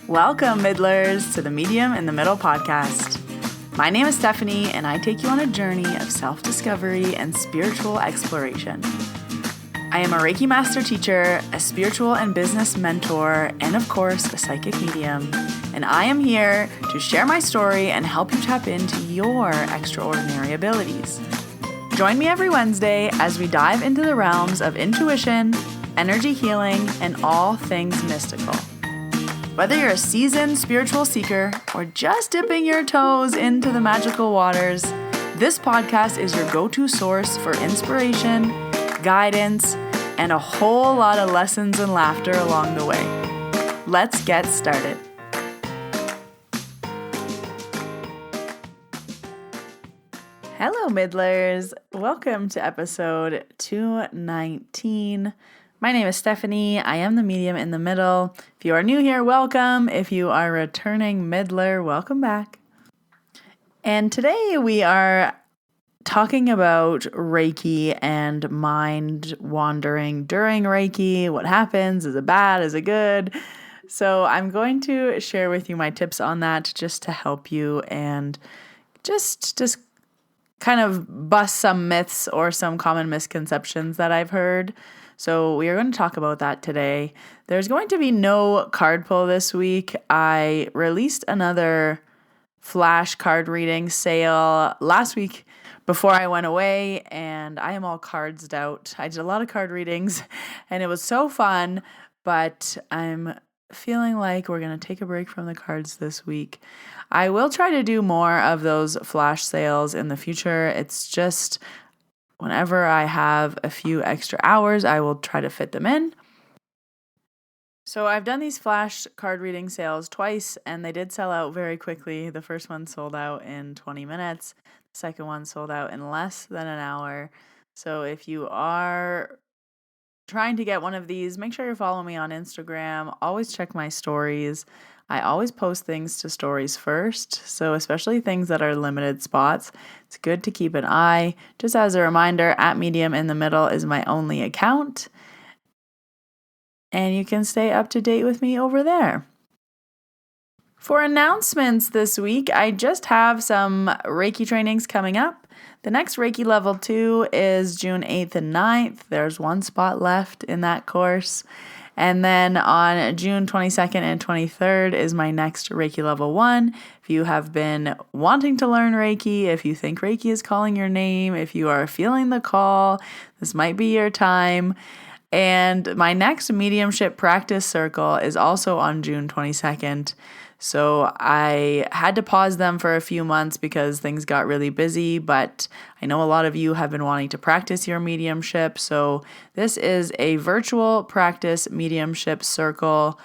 Welcome, Middlers, to the Medium in the Middle podcast. My name is Stephanie, and I take you on a journey of self-discovery and spiritual exploration. I am a Reiki master teacher, a spiritual and business mentor, and of course, a psychic medium. And I am here to share my story and help you tap into your extraordinary abilities. Join me every Wednesday as we dive into the realms of intuition, energy healing, and all things mystical. Whether you're a seasoned spiritual seeker or just dipping your toes into the magical waters, this podcast is your go-to source for inspiration, guidance, and a whole lot of lessons and laughter along the way. Let's get started. Hello, Middlers. Welcome to episode 219. My name is Stephanie. I am the medium in the middle. If you are new here, welcome. If you are returning Middler, welcome back. And today we are talking about Reiki and mind wandering during Reiki. What happens? Is it bad? Is it good? So I'm going to share with you my tips on that just to help you and just kind of bust some myths or some common misconceptions that I've heard. So we are going to talk about that today. There's going to be no card pull this week. I released another flash card reading sale last week before I went away, and I am all cardsed out. I did a lot of card readings, and it was so fun, but I'm feeling like we're going to take a break from the cards this week. I will try to do more of those flash sales in the future. It's just whenever I have a few extra hours, I will try to fit them in. So I've done these flash card reading sales twice, and they did sell out very quickly. The first one sold out in 20 minutes. The second one sold out in less than an hour. So if you are trying to get one of these, make sure you're following me on Instagram. Always check my stories. I always post things to stories first, so especially things that are limited spots. It's good to keep an eye. Just as a reminder, at Medium in the Middle is my only account, and you can stay up to date with me over there. For announcements this week, I just have some Reiki trainings coming up. The next Reiki Level 2 is June 8th and 9th. There's one spot left in that course. And then on June 22nd and 23rd is my next Reiki Level 1. If you have been wanting to learn Reiki, if you think Reiki is calling your name, if you are feeling the call, this might be your time. And my next Mediumship practice circle is also on June 22nd. So I had to pause them for a few months because things got really busy, but I know a lot of you have been wanting to practice your mediumship. So this is a virtual practice mediumship circle.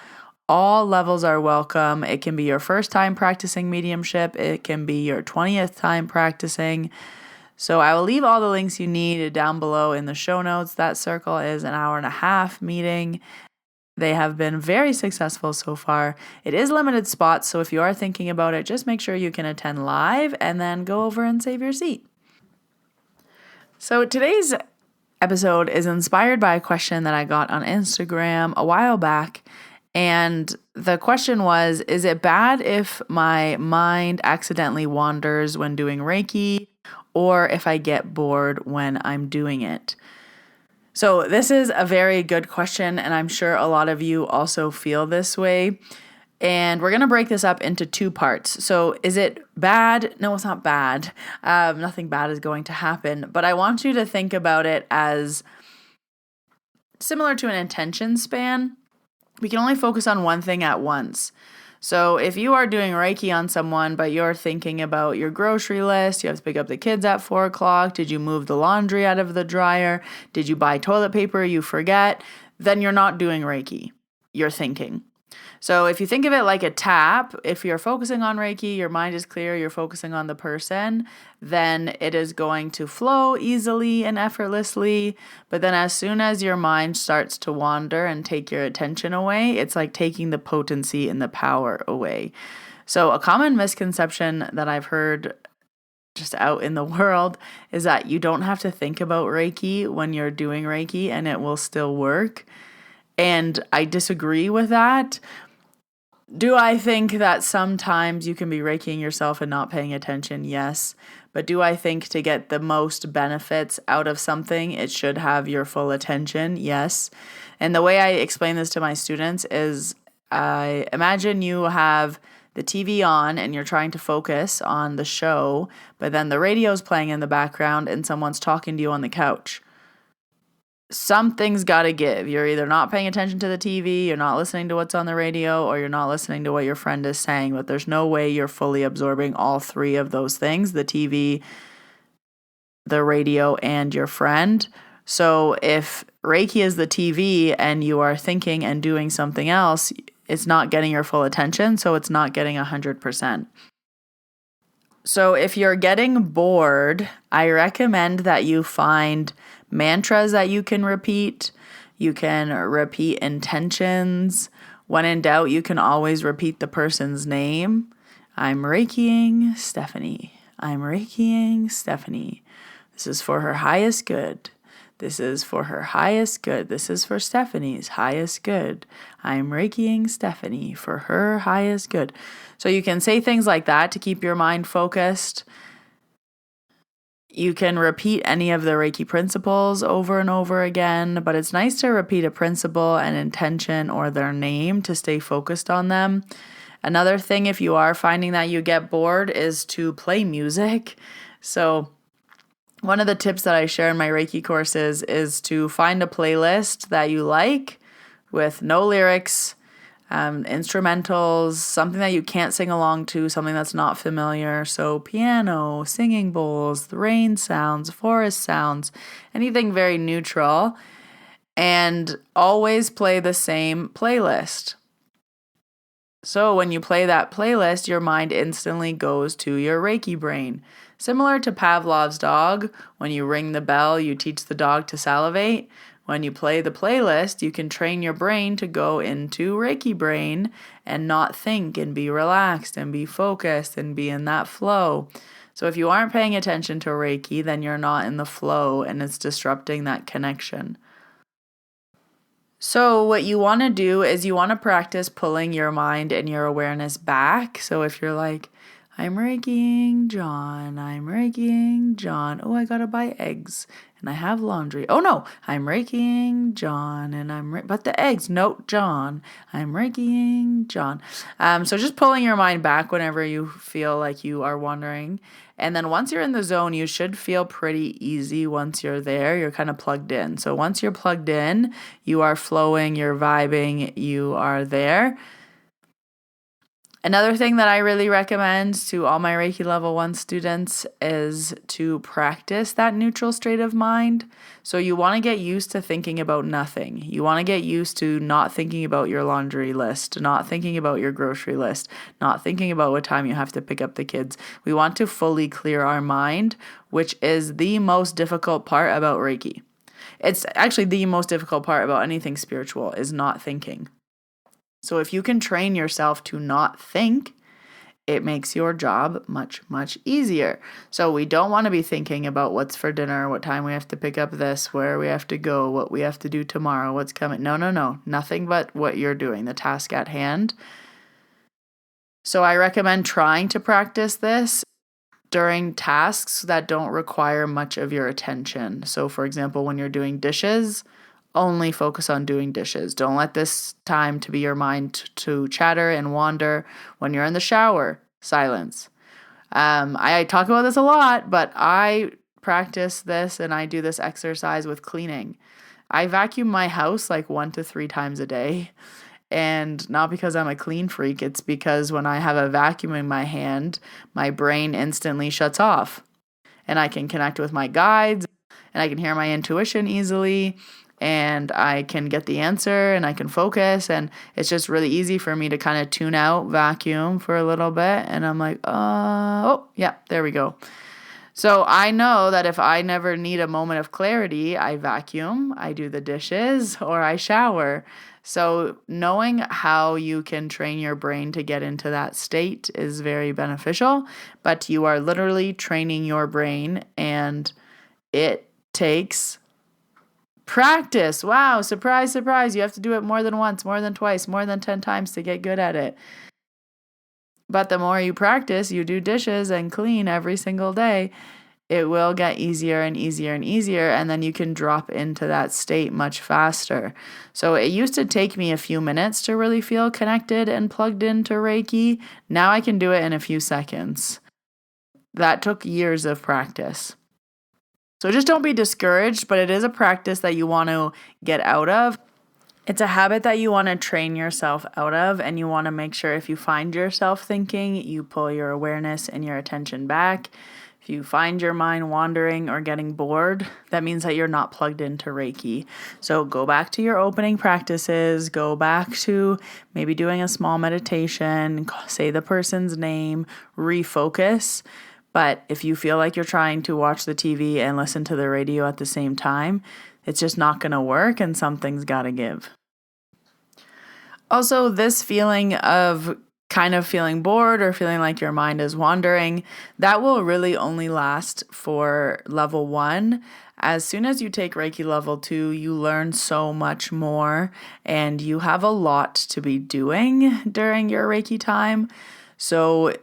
All levels are welcome. It can be your first time practicing mediumship. It can be your 20th time practicing. So I will leave all the links you need down below in the show notes. That circle is an 1.5-hour meeting. They have been very successful so far. It is limited spots, so if you are thinking about it, just make sure you can attend live and then go over and save your seat. So today's episode is inspired by a question that I got on Instagram a while back. And the question was, is it bad if my mind accidentally wanders when doing Reiki, or if I get bored when I'm doing it? So this is a very good question, and I'm sure a lot of you also feel this way. And we're going to break this up into two parts. So is it bad? No, it's not bad. Nothing bad is going to happen. But I want you to think about it as similar to an attention span. We can only focus on one thing at once. So if you are doing Reiki on someone, but you're thinking about your grocery list, you have to pick up the kids at 4 o'clock, did you move the laundry out of the dryer, did you buy toilet paper, you forget, then you're not doing Reiki. You're thinking. So if you think of it like a tap, if you're focusing on Reiki, your mind is clear, you're focusing on the person, then it is going to flow easily and effortlessly. But then as soon as your mind starts to wander and take your attention away, it's like taking the potency and the power away. So a common misconception that I've heard just out in the world is that you don't have to think about Reiki when you're doing Reiki and it will still work. And I disagree with that. Do I think that sometimes you can be Reikiing yourself and not paying attention? Yes. But do I think to get the most benefits out of something, it should have your full attention? Yes. And the way I explain this to my students is I imagine you have the TV on and you're trying to focus on the show, but then the radio's playing in the background and someone's talking to you on the couch. Something's got to give. You're either not paying attention to the TV, you're not listening to what's on the radio, or you're not listening to what your friend is saying. But there's no way you're fully absorbing all three of those things, the TV, the radio, and your friend. So if Reiki is the TV and you are thinking and doing something else, it's not getting your full attention, so it's not getting 100%. So if you're getting bored, I recommend that you find mantras that you can repeat. You can repeat intentions. When in doubt, you can always repeat the person's name. I'm Reikiing Stephanie. I'm Reikiing Stephanie. This is for her highest good. This is for her highest good. This is for Stephanie's highest good. I'm Reikiing Stephanie for her highest good. So you can say things like that to keep your mind focused. You can repeat any of the Reiki principles over and over again, but it's nice to repeat a principle, an intention, or their name to stay focused on them. Another thing, if you are finding that you get bored, is to play music. So one of the tips that I share in my Reiki courses is to find a playlist that you like with no lyrics, instrumentals, something that you can't sing along to, something that's not familiar. So piano, singing bowls, the rain sounds, forest sounds, anything very neutral. And always play the same playlist. So when you play that playlist, your mind instantly goes to your Reiki brain. Similar to Pavlov's dog, when you ring the bell, you teach the dog to salivate. When you play the playlist, you can train your brain to go into Reiki brain and not think and be relaxed and be focused and be in that flow. So if you aren't paying attention to Reiki, then you're not in the flow and it's disrupting that connection. So what you want to do is you want to practice pulling your mind and your awareness back. So if you're like, I'm Reikiing John, I'm Reikiing John. Oh, I gotta buy eggs and I have laundry. Oh no, I'm Reikiing John and but the eggs, no, John. I'm Reikiing John. So just pulling your mind back whenever you feel like you are wandering. And then once you're in the zone, you should feel pretty easy once you're there. You're kind of plugged in. So once you're plugged in, you are flowing, you're vibing, you are there. Another thing that I really recommend to all my Reiki Level 1 students is to practice that neutral state of mind. So you want to get used to thinking about nothing. You want to get used to not thinking about your laundry list, not thinking about your grocery list, not thinking about what time you have to pick up the kids. We want to fully clear our mind, which is the most difficult part about Reiki. It's actually the most difficult part about anything spiritual is not thinking. So if you can train yourself to not think, it makes your job much, much easier. So we don't want to be thinking about what's for dinner, what time we have to pick up this, where we have to go, what we have to do tomorrow, what's coming. No. Nothing but what you're doing, the task at hand. So I recommend trying to practice this during tasks that don't require much of your attention. So for example, when you're doing dishes, only focus on doing dishes. Don't let this time to be your mind to chatter and wander. When you're in the shower, silence. I talk about this a lot, but I practice this and I do this exercise with cleaning. I vacuum my house like 1 to 3 times a day. And not because I'm a clean freak, it's because when I have a vacuum in my hand, my brain instantly shuts off. And I can connect with my guides and I can hear my intuition easily. And I can get the answer and I can focus. And it's just really easy for me to kind of tune out, vacuum for a little bit. And I'm like, yeah, there we go. So I know that if I never need a moment of clarity, I vacuum, I do the dishes, or I shower. So knowing how you can train your brain to get into that state is very beneficial. But you are literally training your brain, and it takes Practice. Wow. Surprise, surprise. You have to do it more than once, more than twice, more than 10 times to get good at it. But the more you practice, you do dishes and clean every single day, it will get easier and easier and easier, and then you can drop into that state much faster. So it used to take me a few minutes to really feel connected and plugged into Reiki. Now I can do it in a few seconds. That took years of practice. So just don't be discouraged, but it is a practice that you want to get out of. It's a habit that you want to train yourself out of, and you want to make sure if you find yourself thinking, you pull your awareness and your attention back. If you find your mind wandering or getting bored, that means that you're not plugged into Reiki. So go back to your opening practices, go back to maybe doing a small meditation, say the person's name, refocus. But if you feel like you're trying to watch the TV and listen to the radio at the same time, it's just not going to work, and something's got to give. Also, this feeling of kind of feeling bored or feeling like your mind is wandering, that will really only last for level 1. As soon as you take Reiki level 2, you learn so much more, and you have a lot to be doing during your Reiki time. So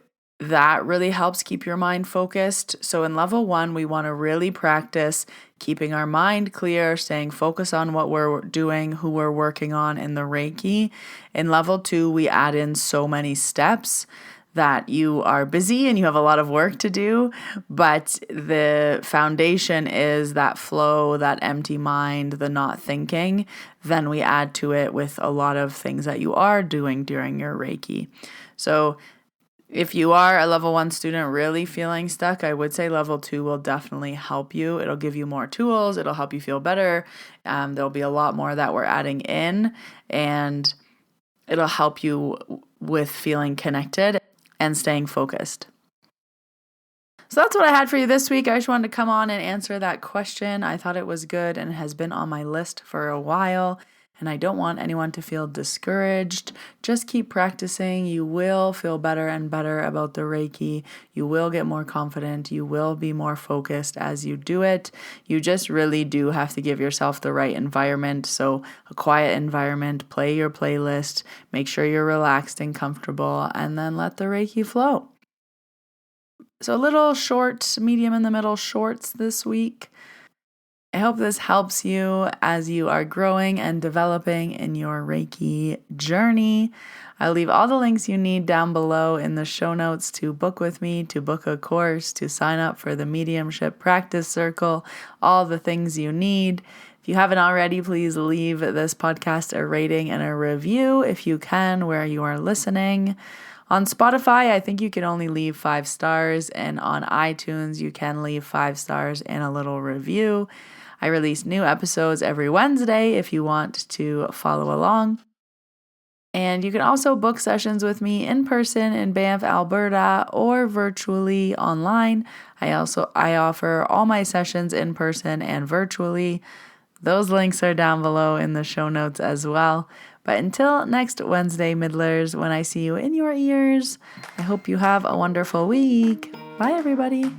that really helps keep your mind focused. So in level 1, we want to really practice keeping our mind clear, staying focused on what we're doing, who we're working on in the Reiki. In level 2, we add in so many steps that you are busy and you have a lot of work to do, but the foundation is that flow, that empty mind, the not thinking. Then we add to it with a lot of things that you are doing during your Reiki. So if you are a level 1 student really feeling stuck, I would say level 2 will definitely help you. It'll give you more tools. It'll help you feel better. There'll be a lot more that we're adding in, and it'll help you with feeling connected and staying focused. So that's what I had for you this week. I just wanted to come on and answer that question. I thought it was good and it has been on my list for a while. And I don't want anyone to feel discouraged. Just keep practicing. You will feel better and better about the Reiki. You will get more confident. You will be more focused as you do it. You just really do have to give yourself the right environment. So a quiet environment, play your playlist, make sure you're relaxed and comfortable, and then let the Reiki flow. So a little short, medium in the middle shorts this week. I hope this helps you as you are growing and developing in your Reiki journey. I'll leave all the links you need down below in the show notes to book with me, to book a course, to sign up for the Mediumship Practice Circle, all the things you need. If you haven't already, please leave this podcast a rating and a review if you can, where you are listening. On Spotify, I think you can only leave 5 stars, and on iTunes, you can leave 5 stars and a little review. I release new episodes every Wednesday if you want to follow along. And you can also book sessions with me in person in Banff, Alberta, or virtually online. I offer all my sessions in person and virtually. Those links are down below in the show notes as well. But until next Wednesday, Middlers, when I see you in your ears, I hope you have a wonderful week. Bye, everybody.